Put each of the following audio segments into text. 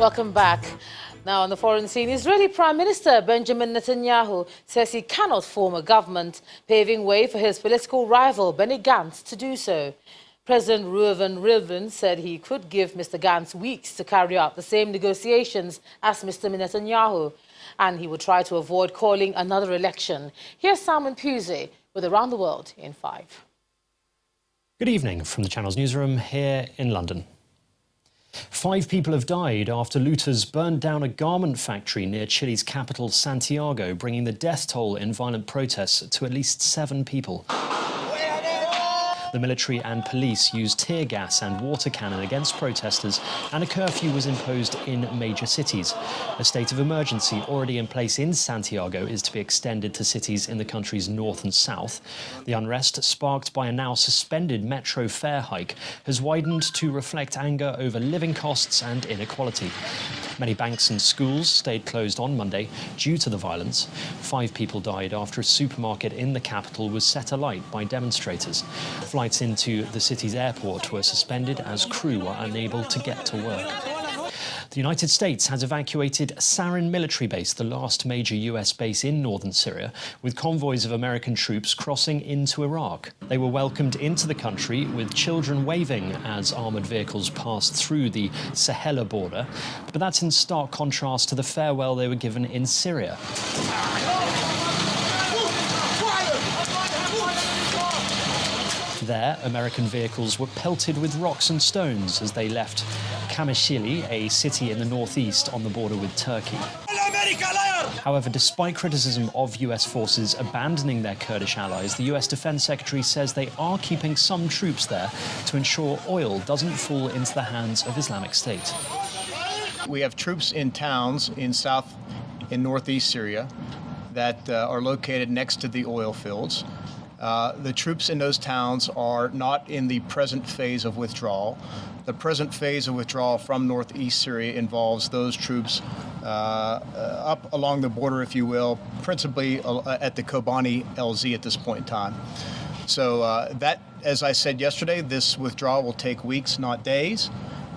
Welcome back. Now on the foreign scene, Israeli Prime Minister Benjamin Netanyahu says he cannot form a government, paving way for his political rival Benny Gantz to do so. President Reuven Rivlin said he could give Mr. Gantz weeks to carry out the same negotiations as Mr. Netanyahu, and he would try to avoid calling another election. Here's Simon Pusey with Around the World in 5. Good evening from the Channel's newsroom here in London. 5 people have died after looters burned down a garment factory near Chile's capital, Santiago, bringing the death toll in violent protests to at least 7 people. The military and police used tear gas and water cannon against protesters, and a curfew was imposed in major cities. A state of emergency already in place in Santiago is to be extended to cities in the country's north and south. The unrest, sparked by a now suspended metro fare hike, has widened to reflect anger over living costs and inequality. Many banks and schools stayed closed on Monday due to the violence. 5 people died after a supermarket in the capital was set alight by demonstrators. Flights into the city's airport were suspended as crew were unable to get to work. The United States has evacuated Sarin military base, the last major US base in northern Syria, with convoys of American troops crossing into Iraq. They were welcomed into the country with children waving as armoured vehicles passed through the Sahela border, but that's in stark contrast to the farewell they were given in Syria. There, American vehicles were pelted with rocks and stones as they left Kamishili, a city in the northeast on the border with Turkey. However, despite criticism of US forces abandoning their Kurdish allies, the US Defense Secretary says they are keeping some troops there to ensure oil doesn't fall into the hands of Islamic State. We have troops in towns in northeast Syria that are located next to the oil fields. The troops in those towns are not in the present phase of withdrawal. The present phase of withdrawal from northeast Syria involves those troops up along the border, if you will, principally at the Kobani LZ at this point in time. So that, as I said yesterday, this withdrawal will take weeks, not days.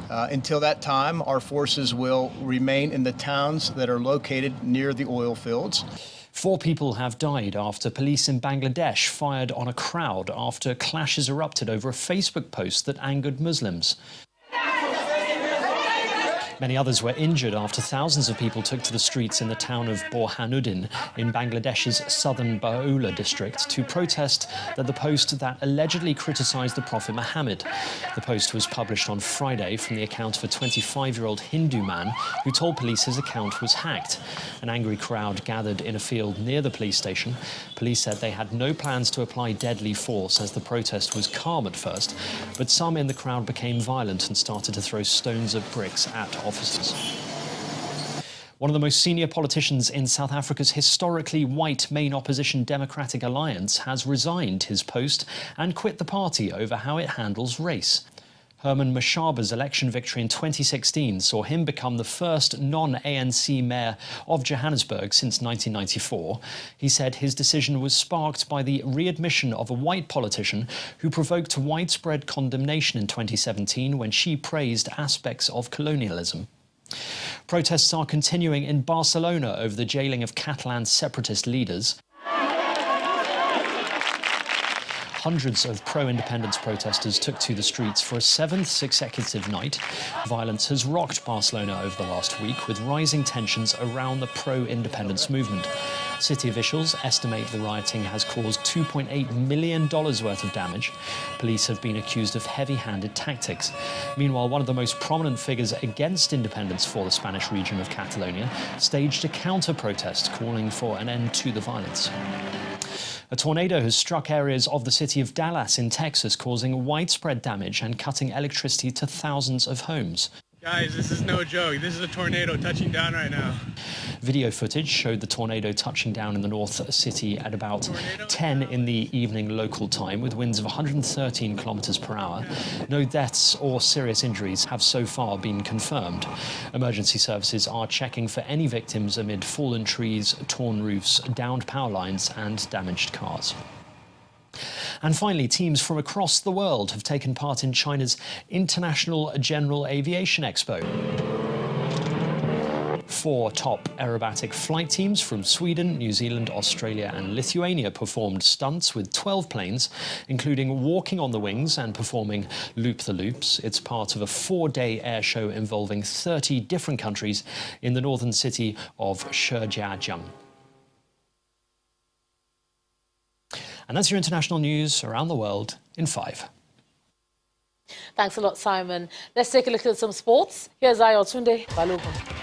Until that time, our forces will remain in the towns that are located near the oil fields. 4 people have died after police in Bangladesh fired on a crowd after clashes erupted over a Facebook post that angered Muslims. Many others were injured after thousands of people took to the streets in the town of Borhanuddin in Bangladesh's southern Baraula district to protest that the post that allegedly criticised the Prophet Muhammad. The post was published on Friday from the account of a 25-year-old Hindu man who told police his account was hacked. An angry crowd gathered in a field near the police station. Police said they had no plans to apply deadly force as the protest was calm at first, but some in the crowd became violent and started to throw stones of bricks at officers. One of the most senior politicians in South Africa's historically white main opposition Democratic Alliance has resigned his post and quit the party over how it handles race. Herman Mashaba's election victory in 2016 saw him become the first non-ANC mayor of Johannesburg since 1994. He said his decision was sparked by the readmission of a white politician who provoked widespread condemnation in 2017 when she praised aspects of colonialism. Protests are continuing in Barcelona over the jailing of Catalan separatist leaders. Hundreds of pro-independence protesters took to the streets for a 7th consecutive night. Violence has rocked Barcelona over the last week, with rising tensions around the pro-independence movement. City officials estimate the rioting has caused $2.8 million worth of damage. Police have been accused of heavy-handed tactics. Meanwhile, one of the most prominent figures against independence for the Spanish region of Catalonia staged a counter-protest calling for an end to the violence. A tornado has struck areas of the city of Dallas in Texas, causing widespread damage and cutting electricity to thousands of homes. Guys, this is no joke. This is a tornado touching down right now. Video footage showed the tornado touching down in the North City at about 10 in the evening local time, with winds of 113 kilometers per hour. No deaths or serious injuries have so far been confirmed. Emergency services are checking for any victims amid fallen trees, torn roofs, downed power lines and damaged cars. And finally, teams from across the world have taken part in China's International General Aviation Expo. 4 top aerobatic flight teams from Sweden, New Zealand, Australia and Lithuania performed stunts with 12 planes, including walking on the wings and performing loop-the-loops. It's part of a 4-day air show involving 30 different countries in the northern city of Shijiazhuang. And that's your international news around the world in 5. Thanks a lot, Simon. Let's take a look at some sports. Here's Ayotunde Balogun.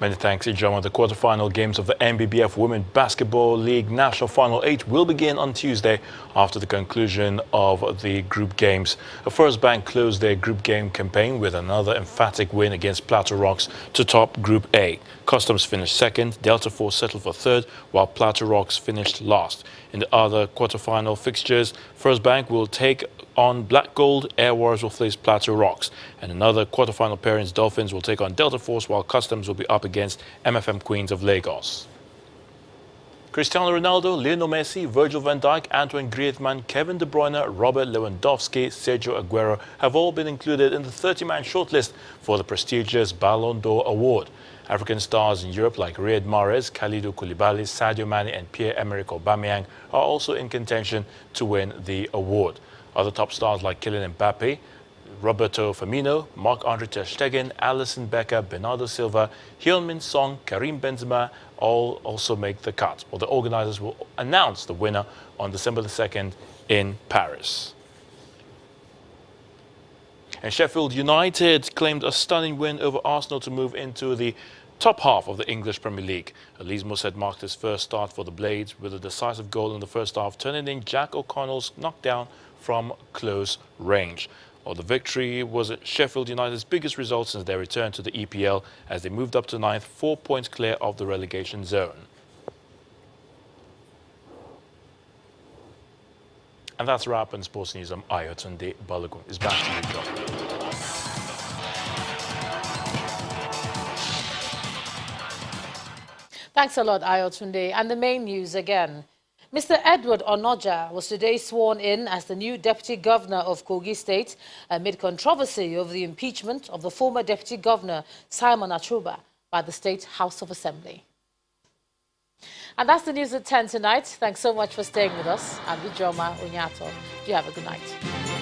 Many thanks, Ijoma. The quarterfinal games of the NBBF Women Basketball League National Final 8 will begin on Tuesday after the conclusion of the group games. The First Bank closed their group game campaign with another emphatic win against Plateau Rocks to top Group A. Customs finished second, Delta Force settled for third, while Plateau Rocks finished last. In the other quarterfinal fixtures, First Bank will take on Black Gold, Air Wars will face Plateau Rocks. And another quarterfinal pairings, Dolphins will take on Delta Force, while Customs will be up against MFM Queens of Lagos. Cristiano Ronaldo, Lionel Messi, Virgil van Dijk, Antoine Griezmann, Kevin De Bruyne, Robert Lewandowski, Sergio Aguero have all been included in the 30-man shortlist for the prestigious Ballon d'Or award. African stars in Europe like Riyad Mahrez, Kalidou Koulibaly, Sadio Mane and Pierre-Emerick Aubameyang are also in contention to win the award. Other top stars like Kylian Mbappe, Roberto Firmino, Marc-Andre ter Stegen, Alisson Becker, Bernardo Silva, Heung-min Son, Karim Benzema all also make the cut. Well, the organizers will announce the winner on December the 2nd in Paris. And Sheffield United claimed a stunning win over Arsenal to move into the top half of the English Premier League. Elise Mousset marked his first start for the Blades with a decisive goal in the first half, turning in Jack O'Connell's knockdown from close range. Well, the victory was Sheffield United's biggest result since their return to the EPL as they moved up to 9th, 4 points clear of the relegation zone. And that's a wrap on Sports News. I'm Ayotunde Balogun. It's back to you, John. Thanks a lot, Ayotunde. And the main news again. Mr. Edward Onoja was today sworn in as the new Deputy Governor of Kogi State amid controversy over the impeachment of the former Deputy Governor Simon Achuba by the State House of Assembly. And that's the news at 10 tonight. Thanks so much for staying with us. I'm Ijoma Onyato. You have a good night.